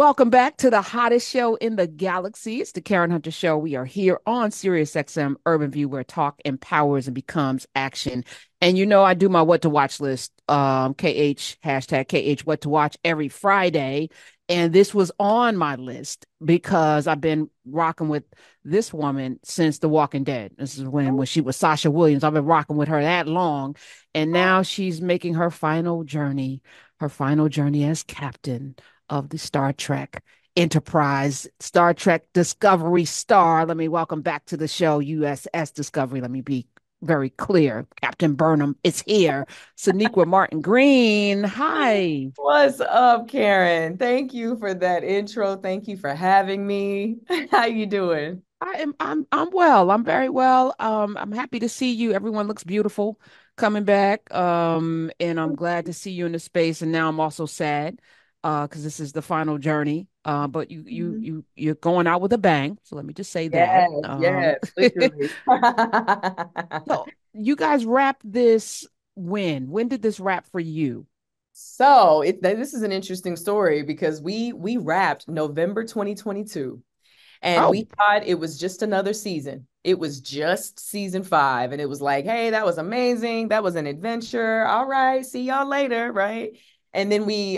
Welcome back to the hottest show in the galaxy. It's the Karen Hunter Show. We are here on SiriusXM Urban View, where talk empowers and becomes action. And you know, I do my what to watch list, KH, hashtag KH, what to watch every Friday. And this was on my list because I've been rocking with this woman since The Walking Dead. This is when she was Sasha Williams. I've been rocking with her that long. And now she's making her final journey as captain of the Star Trek Enterprise, Star Trek Discovery star. Let me welcome back to the show, USS Discovery. Let me be very clear. Captain Burnham is here. Sonequa Martin Green. Hi. What's up, Karen? Thank you for that intro. Thank you for having me. How you doing? I'm well. I'm very well. I'm happy to see you. Everyone looks beautiful coming back. And I'm glad to see you in the space. And now I'm also sad because this is the final journey. But Mhm. you're going out with a bang. So let me just say that. Yes, yes, literally. So you guys wrapped this when? When did this wrap for you? This is an interesting story because we wrapped November 2022 and Oh, we thought it was just another season. It was just season 5 and it was like, hey, that was amazing. That was an adventure. All right, see y'all later, right? And then we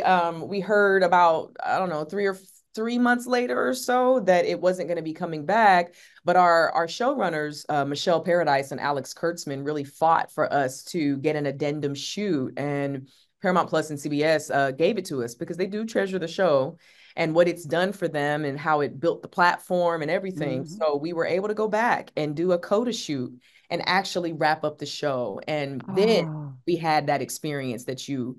heard about, I don't know, 3 months later or so that it wasn't going to be coming back. But our showrunners, Michelle Paradise and Alex Kurtzman, really fought for us to get an addendum shoot. And Paramount Plus and CBS gave it to us because they do treasure the show and what it's done for them and how it built the platform and everything. mhm. So we were able to go back and do a coda shoot and actually wrap up the show. And then Oh. we had that experience that you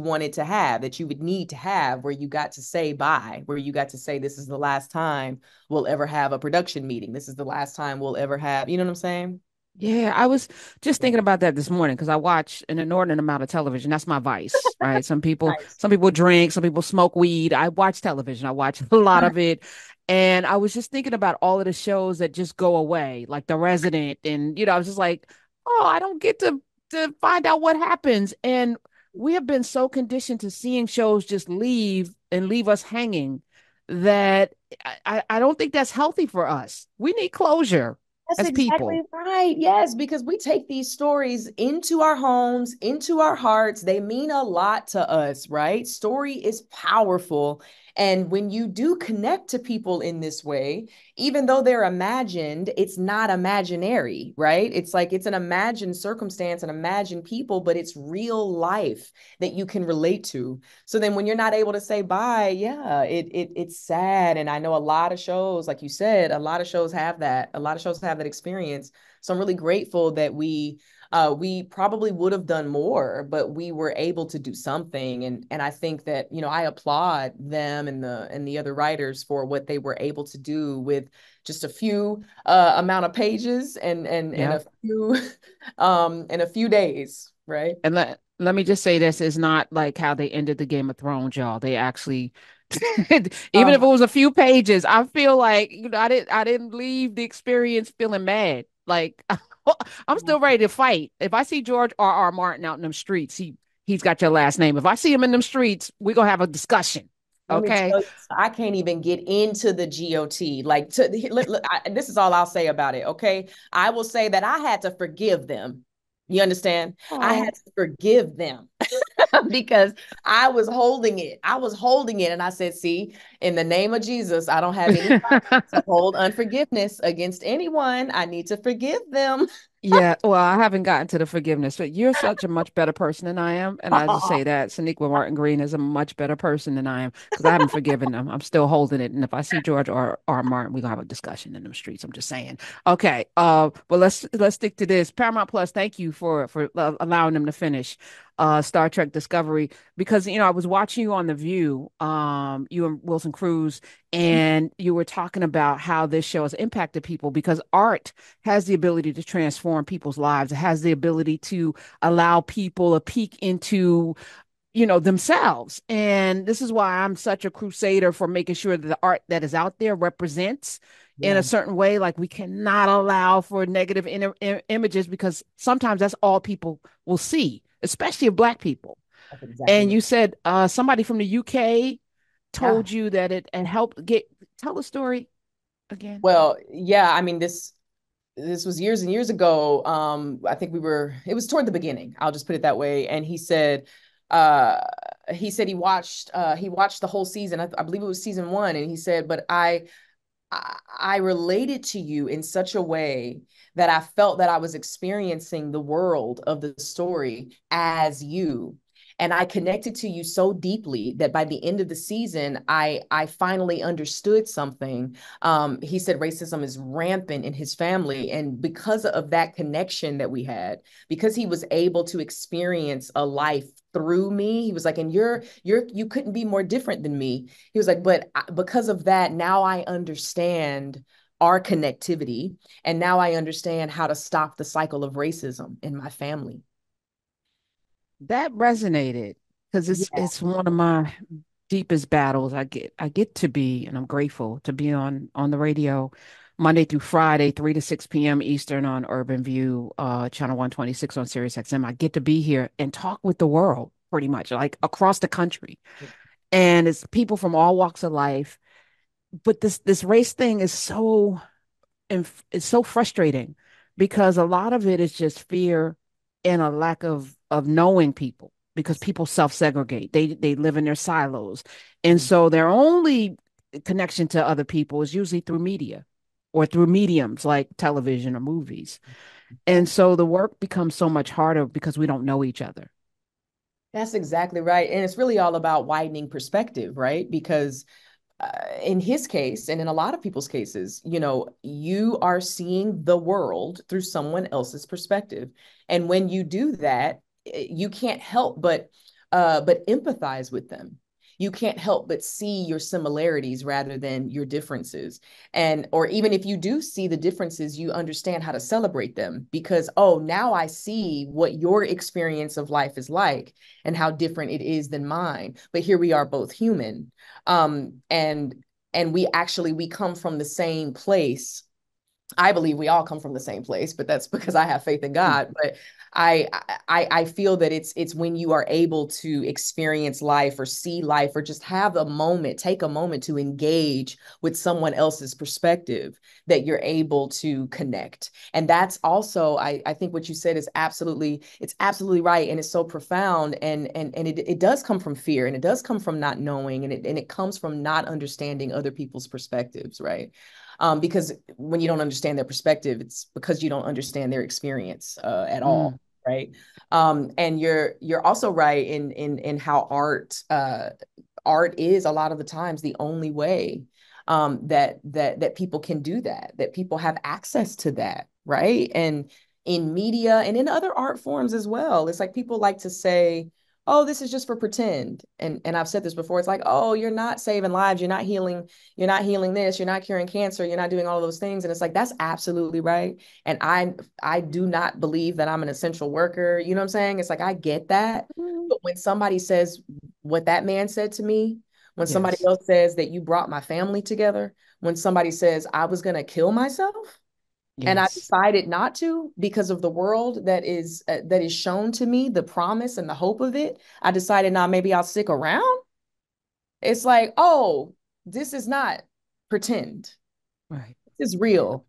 wanted to have, that you would need to have, where you got to say bye, where you got to say, this is the last time we'll ever have a production meeting. This is the last time we'll ever have, you know what I'm saying? Yeah, I was just thinking about that this morning because I watch an inordinate amount of television. That's my vice, right? Nice. Some people drink, some people smoke weed. I watch television. I watch a lot of it. And I was just thinking about all of the shows that just go away, like The Resident. And, I was just like, oh, I don't get to find out what happens. And we have been so conditioned to seeing shows just leave and leave us hanging that I don't think that's healthy for us. We need closure That's as exactly people. right. Yes, because we take these stories into our homes, into our hearts. They mean a lot to us, right? Story is powerful. And when you do connect to people in this way, even though they're imagined, it's not imaginary, right? It's like it's an imagined circumstance, an imagined people, but it's real life that you can relate to. So then when you're not able to say bye, yeah, it's sad. And I know a lot of shows, like you said, a lot of shows have that. A lot of shows have that experience. So I'm really grateful that we probably would have done more, but we were able to do something. And I think that, I applaud them and the other writers for what they were able to do with just a few amount of pages and Yeah. a few days, right? And let me just say this is not like how they ended the Game of Thrones, y'all. They actually even if it Um, was a few pages, I feel like I didn't leave the experience feeling mad. Like I'm still ready to fight. If I see George R. R. Martin out in them streets, he's got your last name. If I see him in them streets, we're gonna have a discussion. Let me Okay. tell you, I can't even get into the GOT. This is all I'll say about it. Okay. I will say that I had to forgive them. You understand? I had Oh. to forgive them because I was holding it. I was holding it. And I said, see, in the name of Jesus, I don't have any to hold unforgiveness against anyone. I need to forgive them. Yeah, well, I haven't gotten to the forgiveness, but you're such a much better person than I am. And I just say that Sonequa Martin Green is a much better person than I am because I haven't forgiven them. I'm still holding it. And if I see George R. Martin, we're gonna have a discussion in them streets. I'm just saying. Okay. But let's stick to this. Paramount Plus, thank you for allowing them to finish Star Trek Discovery because I was watching you on The View, you and Wilson Cruz, and you were talking about how this show has impacted people because art has the ability to transform people's lives. It has the ability to allow people a peek into, themselves. And this is why I'm such a crusader for making sure that the art that is out there represents in a Yeah, certain way. Like we cannot allow for negative images because sometimes that's all people will see, especially of Black people. that's exactly And right. you said somebody from the UK. Yeah. told you that it and helped get tell the story again? Well, yeah, I mean, this was years and years ago. I think it was toward the beginning. I'll just put it that way. And uh, he said he watched the whole season. I believe it was season one. And he said, but I related to you in such a way that I felt that I was experiencing the world of the story as you. And I connected to you so deeply that by the end of the season, I finally understood something. He said racism is rampant in his family, and because of that connection that we had, because he was able to experience a life through me, he was like, and you couldn't be more different than me. He was like, but because of that, now I understand our connectivity. And now I understand how to stop the cycle of racism in my family. That resonated because Yeah. it's one of my deepest battles. I get to be, and I'm grateful to be on the radio Monday through Friday, 3 to 6 p.m. Eastern on Urban View, channel 126 on SiriusXM. I get to be here and talk with the world pretty much, like across the country. And it's people from all walks of life. But this race thing is and it's so frustrating because a lot of it is just fear and a lack of knowing people because people self-segregate. They live in their silos. And so their only connection to other people is usually through media or through mediums like television or movies. And so the work becomes so much harder because we don't know each other. That's exactly right. And it's really all about widening perspective, right? Because in his case, and in a lot of people's cases, you are seeing the world through someone else's perspective. And when you do that, you can't help but empathize with them. You can't help but see your similarities rather than your differences. And, or even if you do see the differences, you understand how to celebrate them because, oh, now I see what your experience of life is like and how different it is than mine. But here we are both human. And we come from the same place. I believe we all come from the same place, but that's because I have faith in Mm. God. But I feel that it's when you are able to experience life or see life or just have a moment, take a moment to engage with someone else's perspective, that you're able to connect. And that's also, I think what you said is it's absolutely right. And it's so profound. And it does come from fear, and it does come from not knowing, and it comes from not understanding other people's perspectives, right? Because when you don't understand their perspective, it's because you don't understand their experience at all, Mm. right? And you're also right in how art is a lot of the times the only way that people can do that, that people have access to that, right? And in media and in other art forms as well, it's like people like to say, oh, this is just for pretend. And I've said this before. It's like, oh, you're not saving lives, you're not healing this, you're not curing cancer, you're not doing all of those things. And it's like, that's absolutely right. And I do not believe that I'm an essential worker. You know what I'm saying? It's like, I get that. Mm. But when somebody says what that man said to me, when somebody Yes. else says that you brought my family together, when somebody says I was going to kill myself, and I Yes. decided not to because of the world that is shown to me, the promise and the hope of it. I decided now maybe I'll stick around. It's like, oh, this is not pretend. Right. This is real.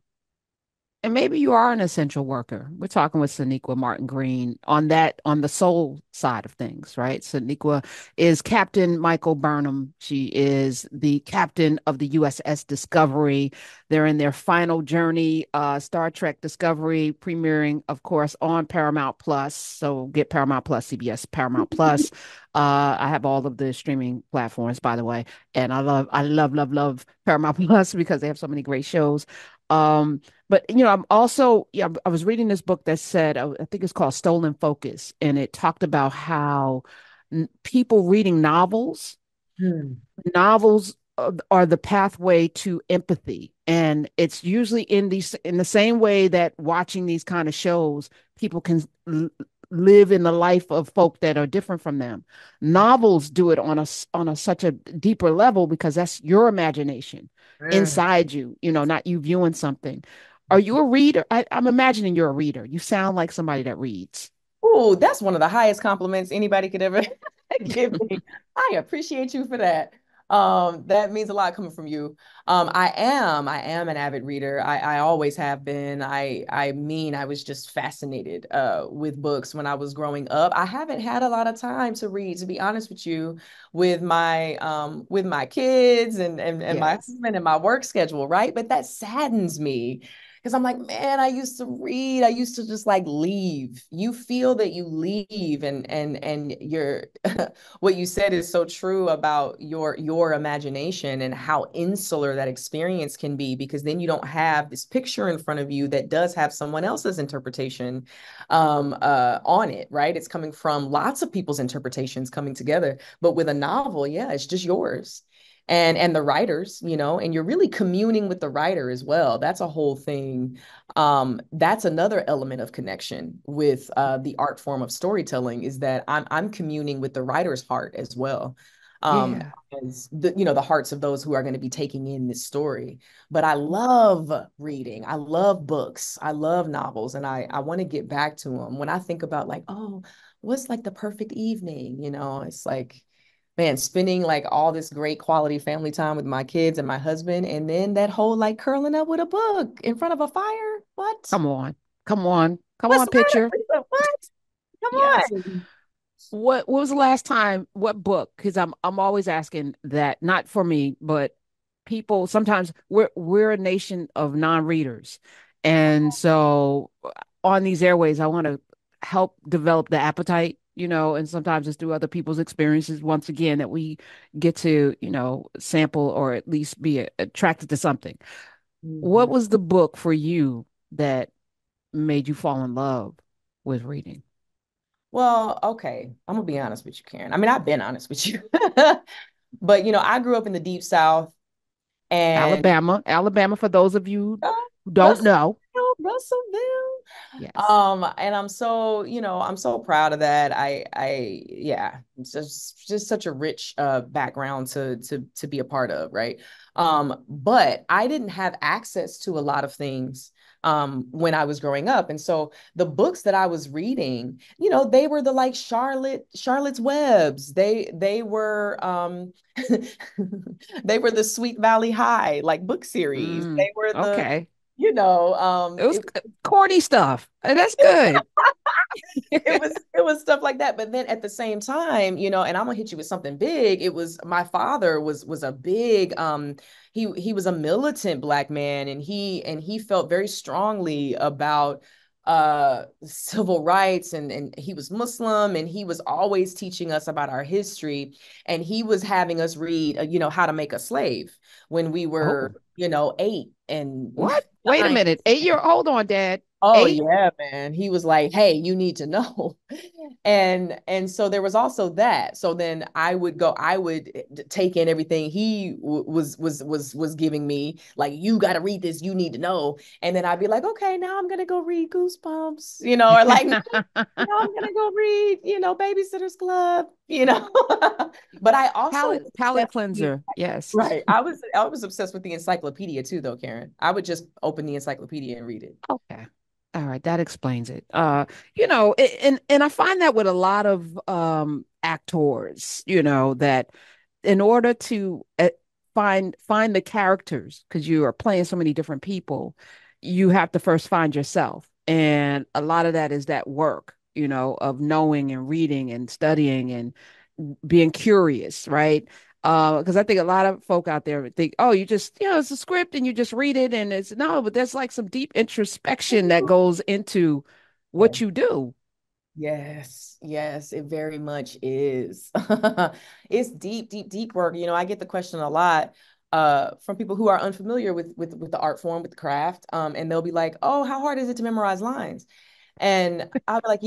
And maybe you are an essential worker. We're talking with Sonequa Martin Green on the soul side of things, right? Sonequa is Captain Michael Burnham. She is the captain of the USS Discovery. They're in their final journey, Star Trek Discovery, premiering, of course, on Paramount Plus. So get Paramount Plus, CBS Paramount Plus. I have all of the streaming platforms, by the way, and I love Paramount Plus because they have so many great shows. Um, but I'm also, yeah, I was reading this book that said, I think it's called Stolen Focus, and it talked about how people reading novels are the pathway to empathy, and it's usually in the same way that watching these kind of shows, people can live in the life of folk that are different from them. Novels do it on a such a deeper level because that's your imagination Mm. inside you, not you viewing something. Are you a reader? I'm imagining you're a reader. You sound like somebody that reads. Oh, that's one of the highest compliments anybody could ever give me. I appreciate you for that. That means a lot coming from you. I am an avid reader. I always have been. I was just fascinated with books when I was growing up. I haven't had a lot of time to read, to be honest with you, with my kids and my Yes. husband and my work schedule, right? But that saddens me because I'm like, man, I used to read. I used to just like leave. You feel that you leave and you're what you said is so true about your imagination and how insular that experience can be, because then you don't have this picture in front of you that does have someone else's interpretation on it, right? It's coming from lots of people's interpretations coming together. But with a novel, yeah, it's just yours. And the writers, and you're really communing with the writer as well. That's a whole thing. That's another element of connection with the art form of storytelling, is that I'm communing with the writer's heart as well. Yeah. As the hearts of those who are going to be taking in this story. But I love reading. I love books. I love novels, and I want to get back to them. When I think about like, oh, what's like the perfect evening? It's like, man, spending like all this great quality family time with my kids and my husband, and then that whole like curling up with a book in front of a fire. What? Come on. Come on. Come What's on, that? picture. What? Come Yes. on. What was the last time, what book? Because I'm always asking that, not for me, but people sometimes we're a nation of non-readers. And so on these airways, I want to help develop the appetite, and sometimes it's through other people's experiences once again that we get to, sample or at least be attracted to something. What Mhm. was the book for you that made you fall in love with reading? Well, okay. I'm gonna be honest with you, Karen. I mean, I've been honest with you. But I grew up in the deep South, and Alabama, Alabama, for those of you who don't Russellville, know. Russellville. Yes. And I'm so, I'm so proud of that. Yeah, it's just such a rich background to be a part of, right? But I didn't have access to a lot of things when I was growing up. And so the books that I was reading, they were the like Charlotte's Webs. They were they were the Sweet Valley High like book series. Mm, They were the, okay. you know, It was it corny stuff. And that's good. it was stuff like that. But then at the same time, and I'm gonna hit you with something big. It was my father was a big he was a militant black man, and he felt very strongly about civil rights, and he was Muslim, and he was always teaching us about our history, and he was having us read How to Make a Slave when we were Oh, 8 and what? Wait a 9. minute. 8 year, hold on, Dad. Oh 8? yeah, man. He was like, "Hey, you need to know." And so there was also that. So then I would take in everything he was giving me, like, you got to read this, you need to know. And then I'd be like, "Okay, now I'm going to go read Goosebumps," or like, "Now I'm going to go read, Babysitter's Club," But I also Palate was palate obsessed with cleanser. Yes. right. I was obsessed with the encyclopedia too, though, Karen. I would just open the encyclopedia and read it. Okay. All right, that explains it. And I find that with a lot of actors, that in order to find the characters, because you are playing so many different people, you have to first find yourself. And a lot of that is that work, of knowing and reading and studying and being curious, right? Because I think a lot of folk out there think, oh, you just, it's a script and you just read it, and it's no, but there's like some deep introspection that goes into Yeah. what you do. Yes, yes, it very much is. It's deep, deep, deep work. I get the question a lot from people who are unfamiliar with the art form, with the craft. And they'll be like, "Oh, how hard is it to memorize lines?" And I'll be like,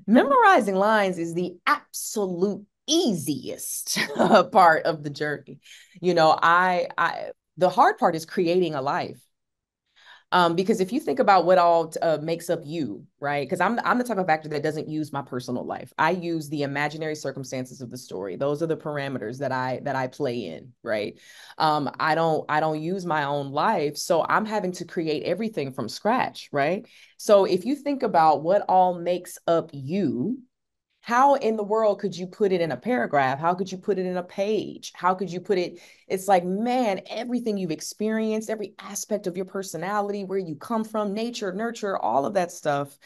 memorizing lines is the absolute easiest part of the journey. I the hard part is creating a life. Because if you think about what all makes up you, right? Because I'm the type of actor that doesn't use my personal life. I use the imaginary circumstances of the story. Those are the parameters that I play in, right? I don't use my own life, so I'm having to create everything from scratch, right? So if you think about what all makes up you, How in the world could you put it in a paragraph? How could you put it in a page? How could you put it? It's like, man, everything you've experienced, every aspect of your personality, where you come from, nature, nurture, all of that stuff,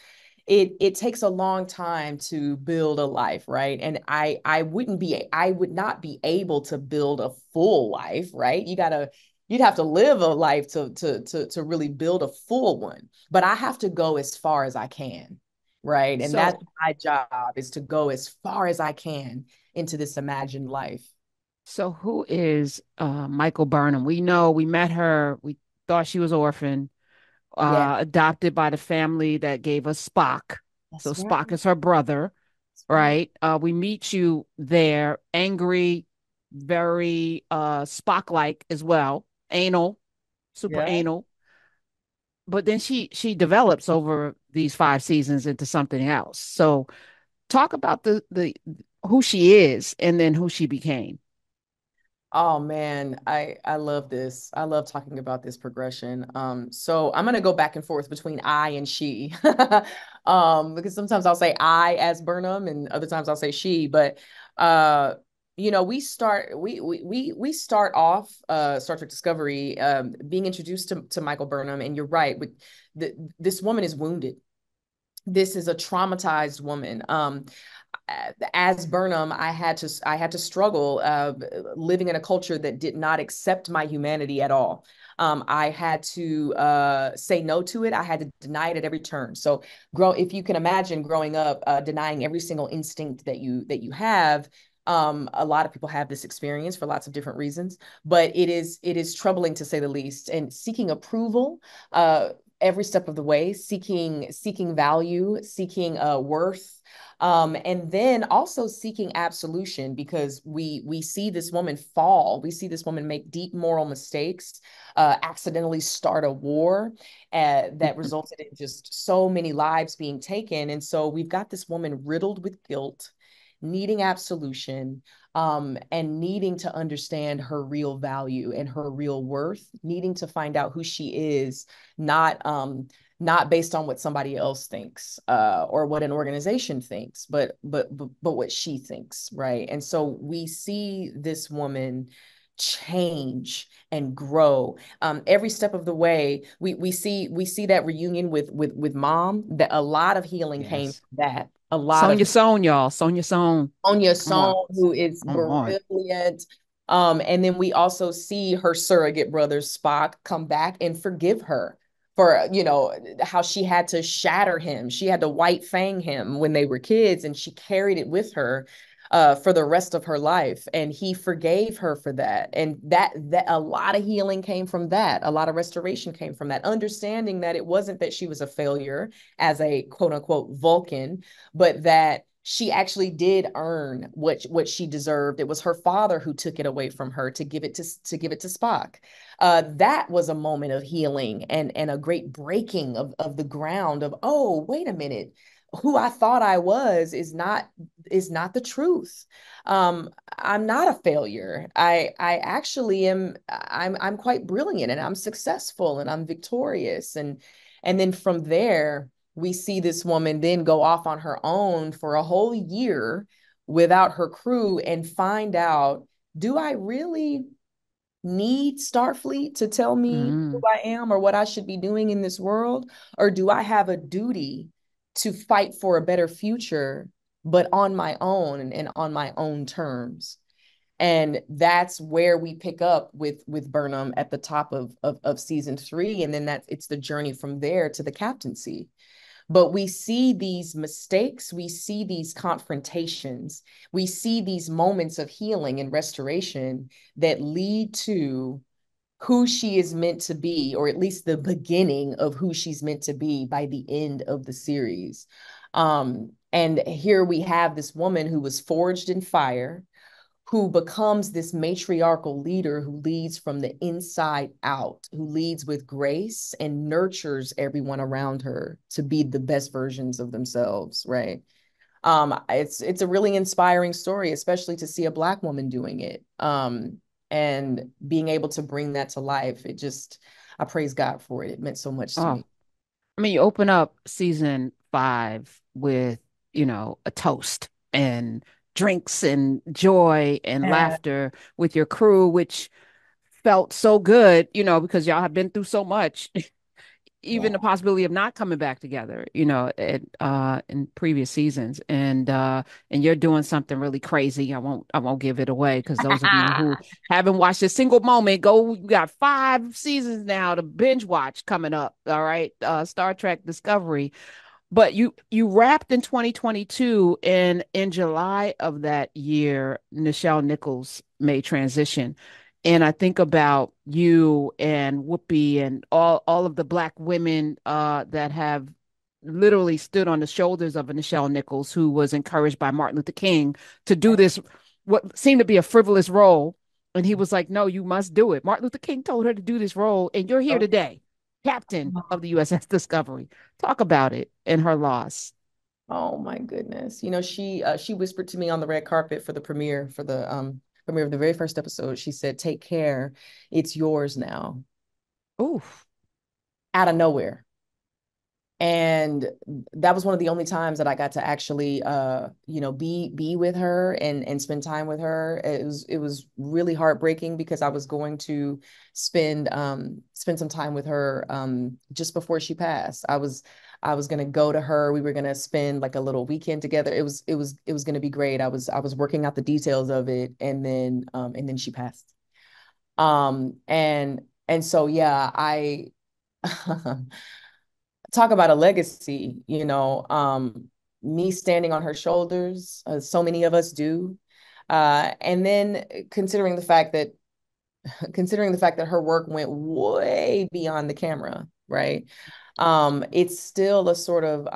it takes a long time to build a life, right? And I would not be able to build a full life, right? You'd have to live a life to really build a full one. But I have to go as far as I can, right? And that's So, my job, is to go as far as I can into this imagined life. so who is Michael Burnham? We know we met her. We thought she was orphan, Yeah, adopted by the family that gave us Spock. So that's right. Spock is her brother, That's right. right? We meet you there, angry, very Spock-like as well, anal, super Yeah. anal. But then she develops over these 5 seasons into something else. So talk about the who she is and then who she became. Oh man, I love this. I love talking about this progression. So I'm gonna go back and forth between I and she. Because sometimes I'll say I as Burnham and other times I'll say she, but uh we start off Star Trek Discovery being introduced to Michael Burnham, and you're right, with this woman is wounded. This is a traumatized woman. As Burnham, I had to struggle living in a culture that did not accept my humanity at all. I had to say no to it. I had to deny it at every turn. So, if you can imagine growing up denying every single instinct that you have. A lot of people have this experience for lots of different reasons, but it is troubling to say the least. And seeking approval, every step of the way, seeking value, seeking worth, and then also seeking absolution, because we see this woman fall, we see this woman make deep moral mistakes, accidentally start a war that resulted in just so many lives being taken. And so we've got this woman riddled with guilt, needing absolution, and needing to understand her real value and her real worth, needing to find out who she is, not not based on what somebody else thinks, or what an organization thinks, but what she thinks, right? And so we see this woman change and grow, every step of the way. We see that reunion with mom, that a lot of healing came Yes. from that, a lot of Sonia Sohn, y'all. Sonia Sohn. Sonia Come on. Song, who is Come on. brilliant. And then we also see her surrogate brother Spock come back and forgive her for, how she had to shatter him. She had to white fang him when they were kids, and she carried it with her for the rest of her life. And he forgave her for that. And that a lot of healing came from that. A lot of restoration came from that. Understanding that it wasn't that she was a failure as a quote unquote Vulcan, but that she actually did earn what she deserved. It was her father who took it away from her to give it to Spock. That was a moment of healing and a great breaking of the ground of, oh, wait a minute, who I thought I was is not the truth. I'm not a failure. I actually am. I'm quite brilliant, and I'm successful, and I'm victorious. And then from there, we see this woman then go off on her own for a whole year without her crew, and find out, do I really need Starfleet to tell me who Mm. I am or what I should be doing in this world? Or do I have a duty to fight for a better future, but on my own and on my own terms? And that's where we pick up with Burnham at the top of season 3. And then it's the journey from there to the captaincy. But we see these mistakes, we see these confrontations, we see these moments of healing and restoration that lead to who she is meant to be, or at least the beginning of who she's meant to be by the end of the series. And here we have this woman who was forged in fire, who becomes this matriarchal leader, who leads from the inside out, who leads with grace and nurtures everyone around her to be the best versions of themselves, right? It's a really inspiring story, especially to see a Black woman doing it, and being able to bring that to life. I praise God for it. It meant so much to Oh, me. I mean, you open up season 5 with, a toast. and drinks and joy and Yeah. laughter with your crew, which felt so good, because y'all have been through so much. Even the possibility of not coming back together, in previous seasons, and you're doing something really crazy. I won't give it away because those of you who haven't watched a single moment, go. We got 5 seasons now to binge watch coming up. All right, Star Trek Discovery. But you wrapped in 2022, and in July of that year, Nichelle Nichols made transition. And I think about you and Whoopi and all of the Black women that have literally stood on the shoulders of a Nichelle Nichols, who was encouraged by Martin Luther King to do this, what seemed to be a frivolous role. And he was like, no, you must do it. Martin Luther King told her to do this role, and you're here today, captain of the USS Discovery. Talk about it and her loss. Oh my goodness. She whispered to me on the red carpet for the premiere of the very first episode. She said, "Take care. It's yours now." Oof. Out of nowhere. And that was one of the only times that I got to actually be with her and spend time with her. It was really heartbreaking because I was going to spend some time with her just before she passed. I was going to go to her. We were going to spend like a little weekend together. It was going to be great. I was working out the details of it, and then she passed. And so yeah, I talk about a legacy, me standing on her shoulders, so many of us do. And then considering the fact that her work went way beyond the camera, right? It's still a sort of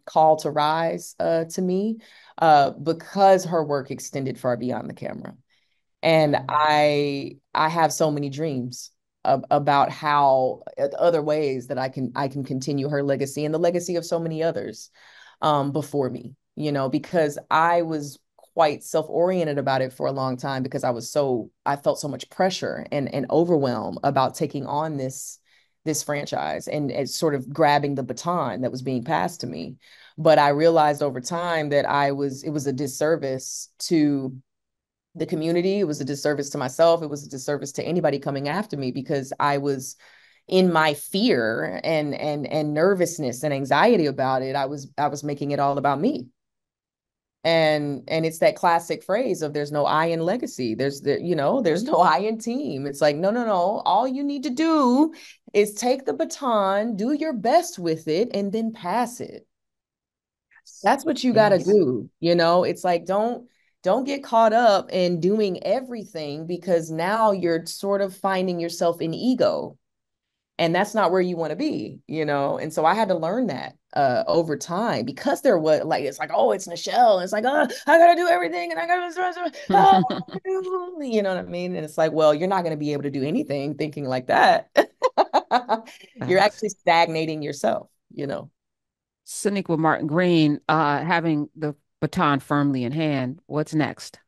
call to rise to me, because her work extended far beyond the camera. And Mm. I have so many dreams about how other ways that I can continue her legacy and the legacy of so many others before me, because I was quite self-oriented about it for a long time because I felt so much pressure and overwhelm about taking on this franchise and sort of grabbing the baton that was being passed to me. But I realized over time that it was a disservice to the community. It was a disservice to myself. It was a disservice to anybody coming after me because I was in my fear and nervousness and anxiety about it. I was making it all about me. And it's that classic phrase of there's no I in legacy. There's no I in team. It's like, no, no, no. All you need to do is take the baton, do your best with it, and then pass it. That's what you got to Yes. do. It's like don't get caught up in doing everything because now you're sort of finding yourself in ego, and that's not where you want to be. And so I had to learn that over time because there was like it's like, oh, it's Nichelle. It's like, oh, I gotta do everything and I gotta oh, you know what I mean? And it's like, well, you're not gonna be able to do anything thinking like that. You're Facts. actually stagnating yourself. Sonequa Martin Green, having the baton firmly in hand. What's next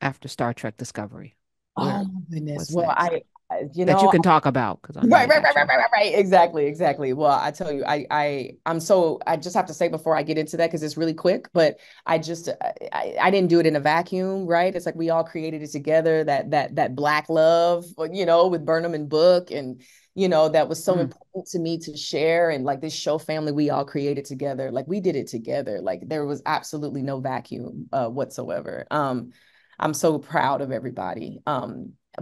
after Star Trek Discovery? Oh Where, my goodness. what's Well, next you that you know, can talk about? Because I know right, you right, got right, right, your. right, right, right. Exactly, exactly. Well, I tell you, I just have to say before I get into that because it's really quick, but I didn't do it in a vacuum, right? It's like we all created it together. That Black love, with Burnham and Book, and that was so Mm. important to me to share. And like this show family, we all created together. Like we did it together. Like there was absolutely no vacuum whatsoever. I'm so proud of everybody.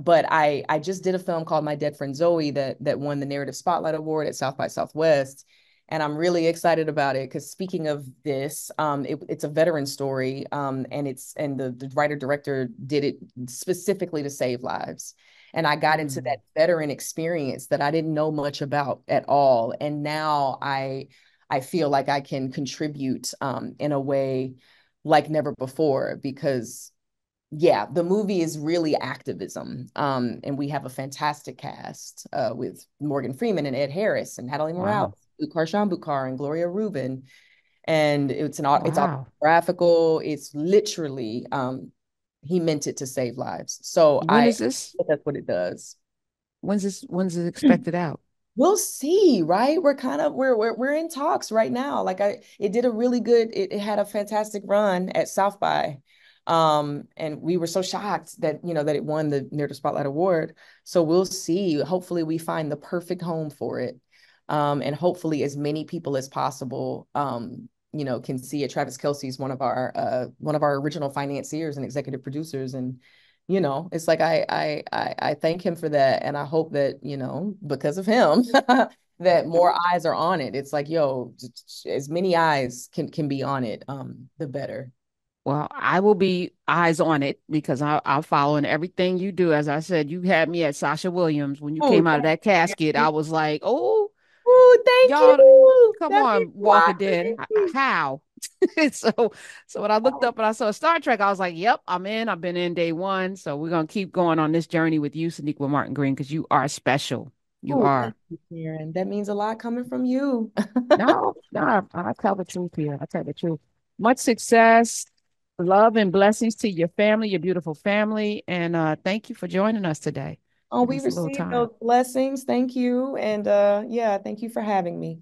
But I just did a film called My Dead Friend Zoe that won the Narrative Spotlight Award at South by Southwest. And I'm really excited about it because speaking of this, it's a veteran story, and the writer director did it specifically to save lives. And I got into that Mm. veteran experience that I didn't know much about at all. And now I feel like I can contribute in a way like never before because yeah, the movie is really activism. And we have a fantastic cast with Morgan Freeman and Ed Harris and Natalie Morales, Wow. Karshan Bukhar and Gloria Rubin. And it's Wow. autobiographical. It's literally he meant it to save lives. So When I is this? that's what it does. When's it expected out? We'll see, right? We're kind of we're in talks right now. Like it did a really good, it had a fantastic run at South by. And we were so shocked that, that it won the Narrative Spotlight Award. So we'll see. Hopefully we find the perfect home for it. And hopefully as many people as possible can see it. Travis Kelce is one of our original financiers and executive producers. And it's like I thank him for that, and I hope that because of him that more eyes are on it. It's like, yo, as many eyes can be on it, the better. Well, I will be eyes on it because I'm following everything you do. As I said, you had me at Sasha Williams when you Oh, came out of that casket. I was like, oh, thank y'all, you. come That means on, a lot Walker to Den. me. How? So, so when I looked up and I saw Star Trek, I was like, yep, I'm in. I've been in day one. So we're gonna keep going on this journey with you, Sonequa Martin Green, because you are special. You Oh, thank are. you, Karen. That means a lot coming from you. No, no, I tell the truth here. I tell the truth. Much success, love, and blessings to your family, your beautiful family. And thank you for joining us today. Oh, Giving we us a little received time. those blessings. Thank you. And yeah, thank you for having me.